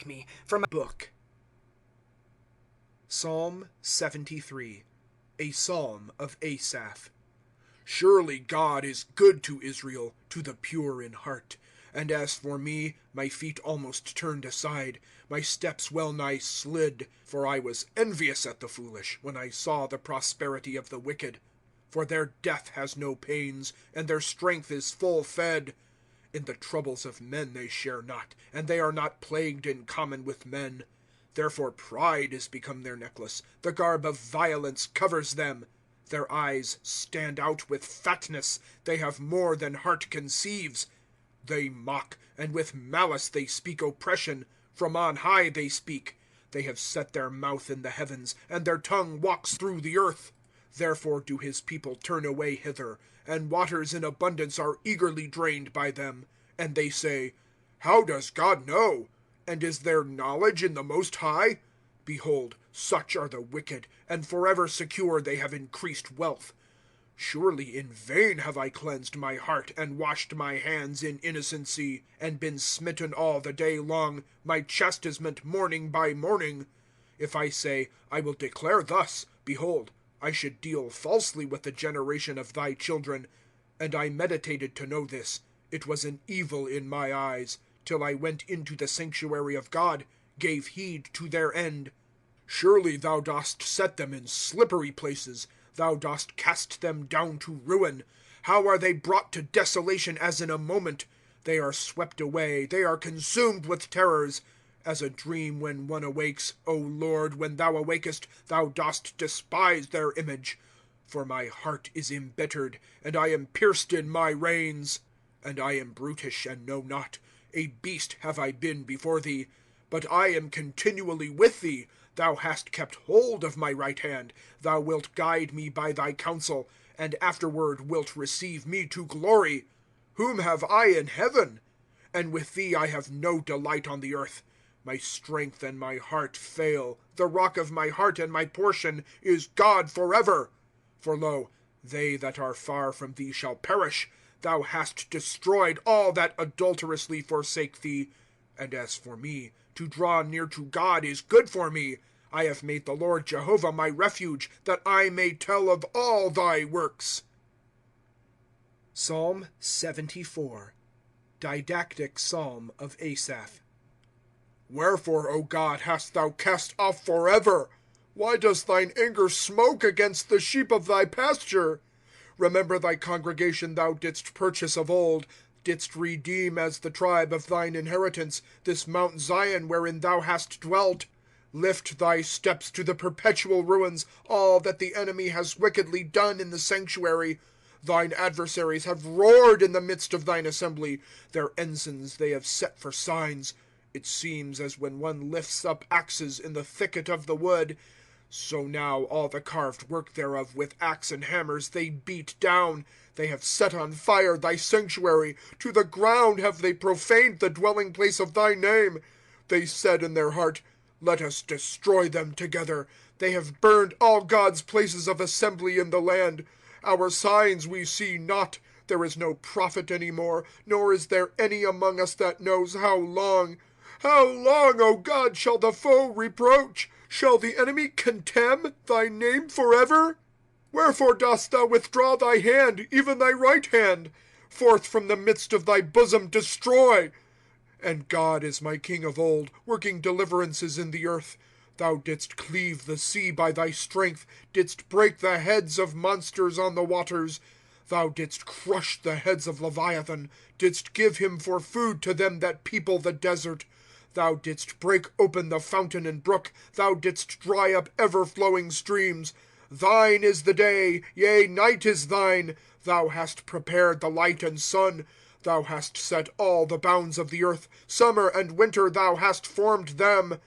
take me from a book. Psalm 73, a psalm of Asaph. Surely God is good to Israel, to the pure in heart. And as for me, my feet almost turned aside, my steps well nigh slid. For I was envious at the foolish, when I saw the prosperity of the wicked. For their death has no pains, and their strength is full fed. In the troubles of men they share not, and they are not plagued in common with men. Therefore pride is become their necklace, the garb of violence covers them. Their eyes stand out with fatness, they have more than heart conceives. They mock, and with malice they speak oppression. From on high they speak. They have set their mouth in the heavens, and their tongue walks through the earth. Therefore do his people turn away hither, and waters in abundance are eagerly drained by them. And they say, how does God know? And is there knowledge in the Most High? Behold, such are the wicked, and forever secure they have increased wealth. Surely in vain have I cleansed my heart, and washed my hands in innocency, and been smitten all the day long, my chastisement morning by morning. If I say, I will declare thus, behold, I should deal falsely with the generation of thy children. And I meditated to know this, it was an evil in my eyes, till I went into the sanctuary of God, gave heed to their end. Surely thou dost set them in slippery places, thou dost cast them down to ruin. How are they brought to desolation as in a moment? They are swept away, they are consumed with terrors. As a dream when one awakes, O Lord, when thou awakest, thou dost despise their image. For my heart is embittered, and I am pierced in my reins. And I am brutish, and know not. A beast have I been before thee. But I am continually with thee. Thou hast kept hold of my right hand. Thou wilt guide me by thy counsel, and afterward wilt receive me to glory. Whom have I in heaven? And with thee I have no delight on the earth. My strength and my heart fail. The rock of my heart and my portion is God forever. For lo, they that are far from thee shall perish. Thou hast destroyed all that adulterously forsake thee. And as for me, to draw near to God is good for me. I have made the Lord Jehovah my refuge, that I may tell of all thy works. Psalm 74, didactic psalm of Asaph. Wherefore, O God, hast thou cast off forever? Why does thine anger smoke against the sheep of thy pasture? Remember thy congregation thou didst purchase of old, didst redeem as the tribe of thine inheritance, this Mount Zion wherein thou hast dwelt. Lift thy steps to the perpetual ruins, all that the enemy has wickedly done in the sanctuary. Thine adversaries have roared in the midst of thine assembly. Their ensigns they have set for signs. It seems as when one lifts up axes in the thicket of the wood. So now all the carved work thereof with axe and hammers they beat down. They have set on fire thy sanctuary. To the ground have they profaned the dwelling place of thy name. They said in their heart, let us destroy them together. They have burned all God's places of assembly in the land. Our signs we see not. There is no prophet any more, nor is there any among us that knows how long. How long, O God, shall the foe reproach? Shall the enemy contemn thy name forever? Wherefore dost thou withdraw thy hand, even thy right hand? Forth from the midst of thy bosom destroy. And God is my king of old, working deliverances in the earth. Thou didst cleave the sea by thy strength, didst break the heads of monsters on the waters. Thou didst crush the heads of Leviathan, didst give him for food to them that people the desert. Thou didst break open the fountain and brook, thou didst dry up ever-flowing streams. Thine is the day, yea, night is thine. Thou hast prepared the light and sun. Thou hast set all the bounds of the earth. Summer and winter thou hast formed them.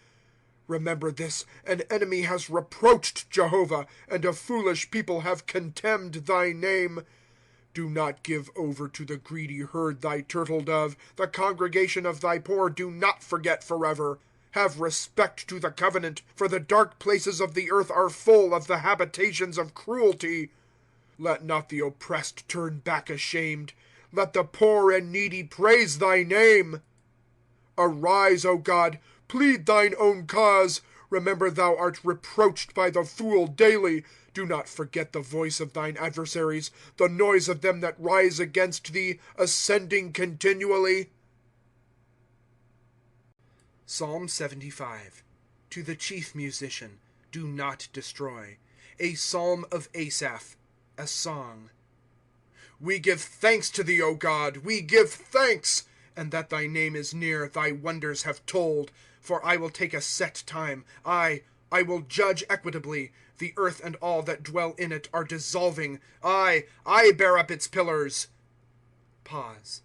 Remember this, an enemy has reproached Jehovah, and a foolish people have contemned thy name. Do not give over to the greedy herd thy turtle-dove. The congregation of thy poor do not forget forever. Have respect to the covenant, for the dark places of the earth are full of the habitations of cruelty. Let not the oppressed turn back ashamed. Let the poor and needy praise thy name. Arise, O God, Plead thine own cause. Remember thou art reproached by the fool daily. Do not forget the voice of thine adversaries, the noise of them that rise against thee, ascending continually. Psalm 75. To the chief musician, do not destroy. A psalm of Asaph, a song. We give thanks to thee, O God, we give thanks. And that thy name is near, thy wonders have told. For I will take a set time, I will judge equitably. The earth and all that dwell in it are dissolving. I bear up its pillars. Pause.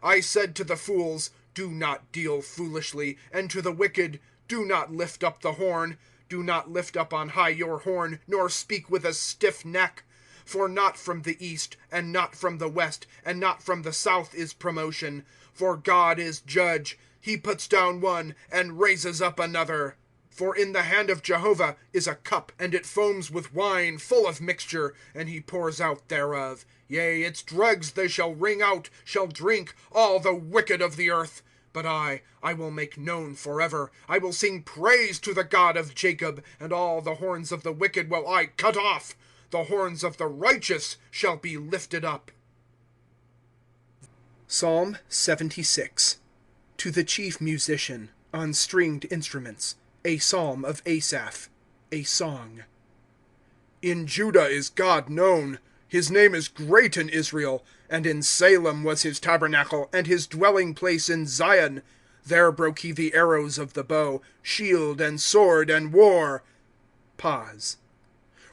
I said to the fools, do not deal foolishly, and to the wicked, do not lift up the horn. Do not lift up on high your horn, nor speak with a stiff neck. For not from the east, and not from the west, and not from the south is promotion. For God is judge. He puts down one, and raises up another. For in the hand of Jehovah is a cup, and it foams with wine full of mixture, and he pours out thereof. Yea, its dregs they shall wring out, shall drink, all the wicked of the earth. But I will make known forever. I will sing praise to the God of Jacob, and all the horns of the wicked will I cut off. The horns of the righteous shall be lifted up. Psalm 76. To the chief musician, on stringed instruments, a psalm of Asaph, a song. In Judah is God known. His name is great in Israel. And in Salem was his tabernacle, and his dwelling place in Zion. There broke he the arrows of the bow, shield and sword and war. Pause.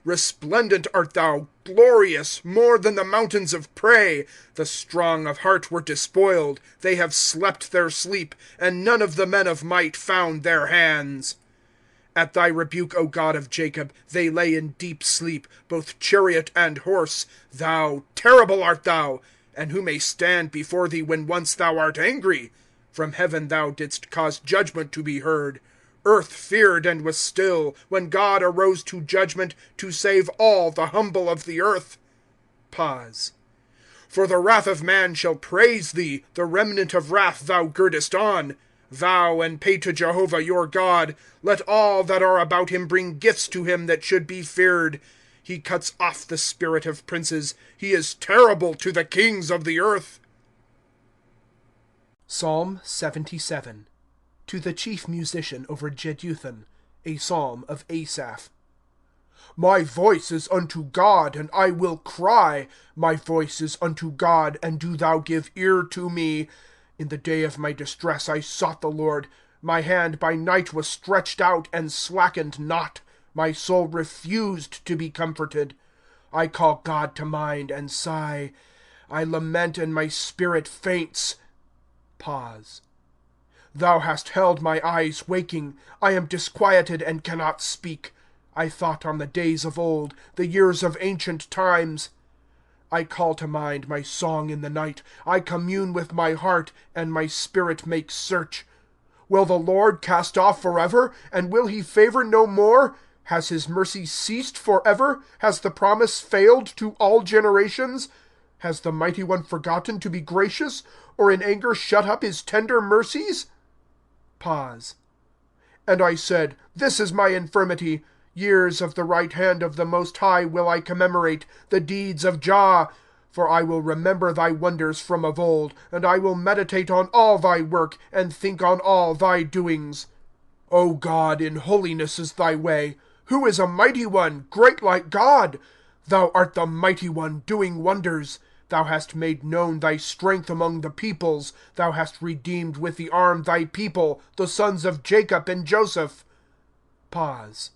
Resplendent art thou, glorious, more than the mountains of prey. The strong of heart were despoiled. They have slept their sleep, and none of the men of might found their hands. At thy rebuke, O God of Jacob, they lay in deep sleep, both chariot and horse. Thou, terrible art thou! And who may stand before thee when once thou art angry? From heaven thou didst cause judgment to be heard. Earth feared and was still, when God arose to judgment, to save all the humble of the earth. Pause. For the wrath of man shall praise thee, the remnant of wrath thou girdest on. Vow and pay to Jehovah your God. Let all that are about him bring gifts to him that should be feared. He cuts off the spirit of princes. He is terrible to the kings of the earth. Psalm 77. To the chief musician over Jeduthun, a psalm of Asaph. My voice is unto God, and I will cry. My voice is unto God, and do thou give ear to me. In the day of my distress I sought the Lord. My hand by night was stretched out, and slackened not. My soul refused to be comforted. I call God to mind, and sigh. I lament, and my spirit faints. Pause. Thou hast held my eyes waking. I am disquieted, and cannot speak. I thought on the days of old, the years of ancient times. I call to mind my song in the night. I commune with my heart, and my spirit makes search. Will the Lord cast off forever? And will he favor no more? Has his mercy ceased forever? Has the promise failed to all generations? Has the Mighty One forgotten to be gracious, or in anger shut up his tender mercies? Pause. And I said, this is my infirmity. Years of the right hand of the Most High will I commemorate, the deeds of Jah. For I will remember thy wonders from of old, and I will meditate on all thy work, and think on all thy doings. O God, in holiness is thy way. Who is a mighty one, great like God? Thou art the mighty one, doing wonders. Thou hast made known thy strength among the peoples. Thou hast redeemed with the arm thy people, the sons of Jacob and Joseph. Pause.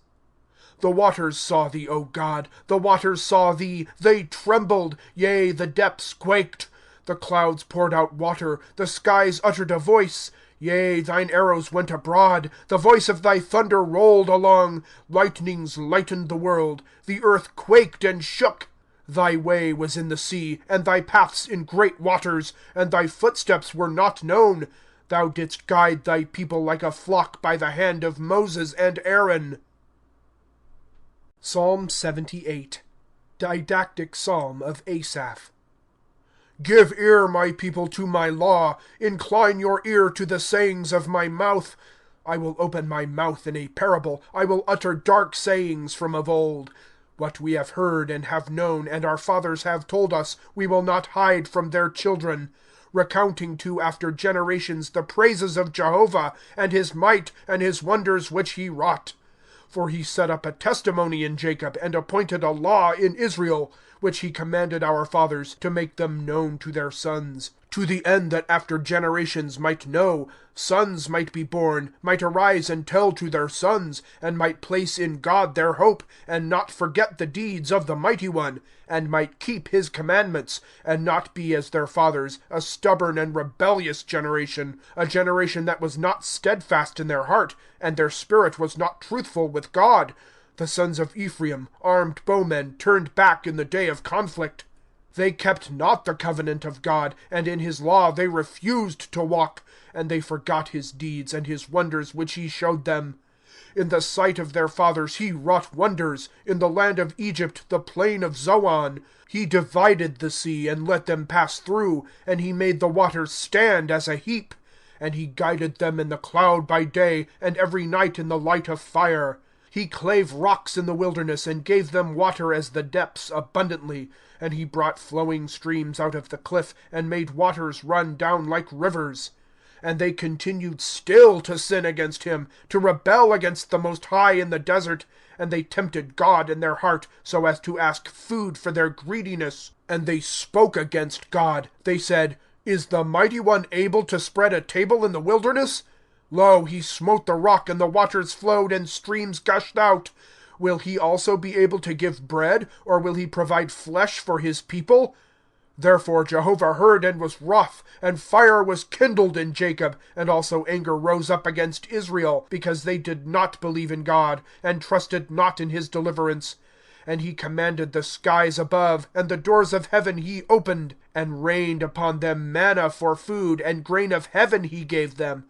The waters saw thee, O God. The waters saw thee. They trembled. Yea, the depths quaked. The clouds poured out water. The skies uttered a voice. Yea, thine arrows went abroad. The voice of thy thunder rolled along. Lightnings lightened the world. The earth quaked and shook. Thy way was in the sea, and thy paths in great waters, and thy footsteps were not known. Thou didst guide thy people like a flock by the hand of Moses and Aaron. Psalm 78. Didactic Psalm of Asaph. Give ear, my people, to my law. Incline your ear to the sayings of my mouth. I will open my mouth in a parable. I will utter dark sayings from of old. What we have heard and have known, and our fathers have told us, we will not hide from their children, recounting to after generations the praises of Jehovah, and his might, and his wonders which he wrought. For he set up a testimony in Jacob, and appointed a law in Israel, which he commanded our fathers, to make them known to their sons, to the end that after generations might know, sons might be born, might arise and tell to their sons, and might place in God their hope, and not forget the deeds of the Mighty One, and might keep his commandments, and not be as their fathers, a stubborn and rebellious generation, a generation that was not steadfast in their heart, and their spirit was not truthful with God, the sons of Ephraim, armed bowmen, turned back in the day of conflict. They kept not the covenant of God, and in his law they refused to walk, and they forgot his deeds and his wonders which he showed them. In the sight of their fathers he wrought wonders, in the land of Egypt, the plain of Zoan. He divided the sea, and let them pass through, and he made the waters stand as a heap. And he guided them in the cloud by day, and every night in the light of fire. He clave rocks in the wilderness, and gave them water as the depths abundantly. And he brought flowing streams out of the cliff, and made waters run down like rivers. And they continued still to sin against him, to rebel against the Most High in the desert. And they tempted God in their heart, so as to ask food for their greediness. And they spoke against God. They said, Is the Mighty One able to spread a table in the wilderness? Lo, he smote the rock, and the waters flowed, and streams gushed out. Will he also be able to give bread, or will he provide flesh for his people? Therefore Jehovah heard and was wroth, and fire was kindled in Jacob, and also anger rose up against Israel, because they did not believe in God, and trusted not in his deliverance. And he commanded the skies above, and the doors of heaven he opened, and rained upon them manna for food, and grain of heaven he gave them.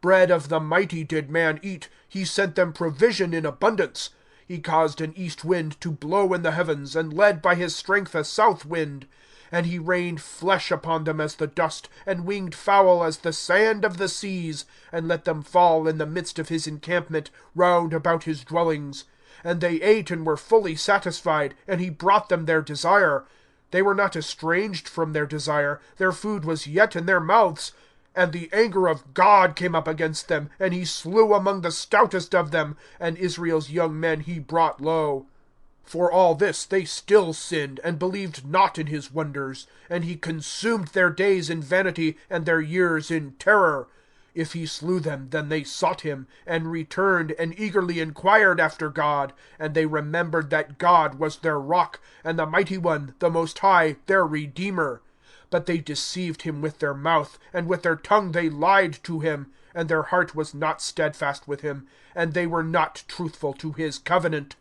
Bread of the mighty did man eat, he sent them provision in abundance. He caused an east wind to blow in the heavens, and led by his strength a south wind. And he rained flesh upon them as the dust, and winged fowl as the sand of the seas, and let them fall in the midst of his encampment, round about his dwellings. And they ate and were fully satisfied, and he brought them their desire. They were not estranged from their desire, their food was yet in their mouths. And the anger of God came up against them, and he slew among the stoutest of them, and Israel's young men he brought low. For all this they still sinned, and believed not in his wonders. And he consumed their days in vanity, and their years in terror. If he slew them, then they sought him, and returned, and eagerly inquired after God. And they remembered that God was their rock, and the Mighty One, the Most High, their Redeemer. But they deceived him with their mouth, and with their tongue they lied to him, and their heart was not steadfast with him, and they were not truthful to his covenant.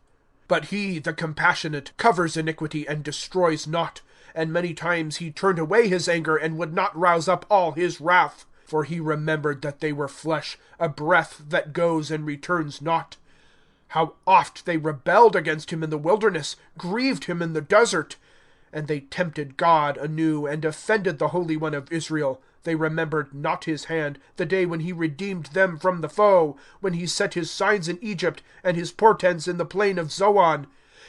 But he, the compassionate, covers iniquity and destroys not. And many times he turned away his anger, and would not rouse up all his wrath. For he remembered that they were flesh, a breath that goes and returns not. How oft they rebelled against him in the wilderness, grieved him in the desert. And they tempted God anew, and offended the Holy One of Israel. They remembered not his hand, the day when he redeemed them from the foe, when he set his signs in Egypt, and his portents in the plain of Zoan,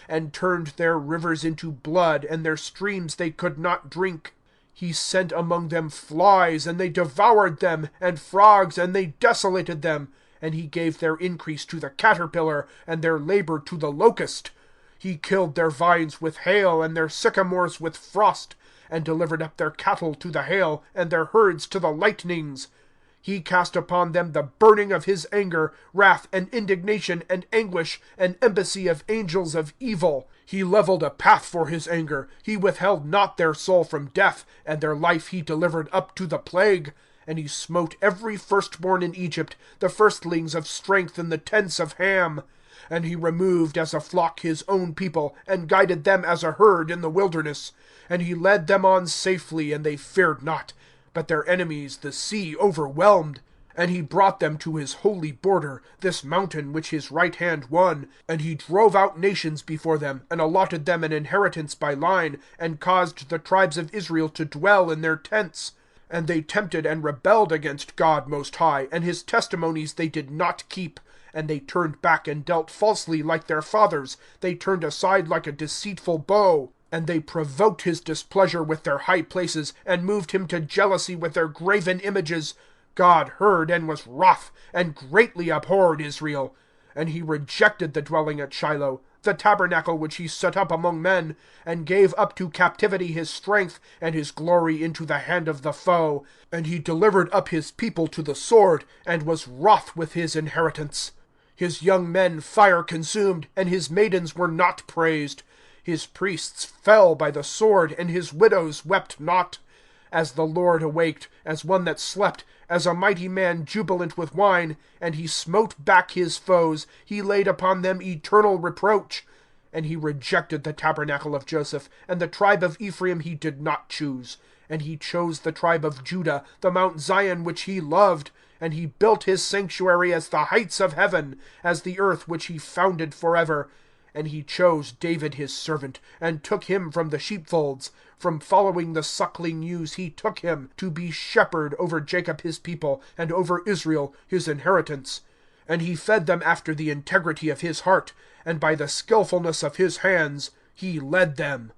and turned their rivers into blood, and their streams they could not drink. He sent among them flies, and they devoured them, and frogs, and they desolated them. And he gave their increase to the caterpillar, and their labor to the locust. He killed their vines with hail, and their sycamores with frost, and delivered up their cattle to the hail, and their herds to the lightnings. He cast upon them the burning of his anger, wrath, and indignation, and anguish, an embassy of angels of evil. He leveled a path for his anger. He withheld not their soul from death, and their life he delivered up to the plague. And he smote every firstborn in Egypt, the firstlings of strength in the tents of Ham. And he removed as a flock his own people, and guided them as a herd in the wilderness. And he led them on safely, and they feared not. But their enemies the sea overwhelmed. And he brought them to his holy border, this mountain which his right hand won. And he drove out nations before them, and allotted them an inheritance by line, and caused the tribes of Israel to dwell in their tents. And they tempted and rebelled against God Most High, and his testimonies they did not keep. And they turned back and dealt falsely like their fathers. They turned aside like a deceitful bow. And they provoked his displeasure with their high places, and moved him to jealousy with their graven images. God heard and was wroth, and greatly abhorred Israel. And he rejected the dwelling at Shiloh, the tabernacle which he set up among men, and gave up to captivity his strength, and his glory into the hand of the foe. And he delivered up his people to the sword, and was wroth with his inheritance. His young men fire consumed, and his maidens were not praised. His priests fell by the sword, and his widows wept not. As the Lord awaked, as one that slept, as a mighty man jubilant with wine, and he smote back his foes, he laid upon them eternal reproach. And he rejected the tabernacle of Joseph, and the tribe of Ephraim he did not choose. And he chose the tribe of Judah, the Mount Zion which he loved. And he built his sanctuary as the heights of heaven, as the earth which he founded forever. And he chose David his servant, and took him from the sheepfolds. From following the suckling ewes he took him, to be shepherd over Jacob his people, and over Israel his inheritance. And he fed them after the integrity of his heart, and by the skillfulness of his hands he led them.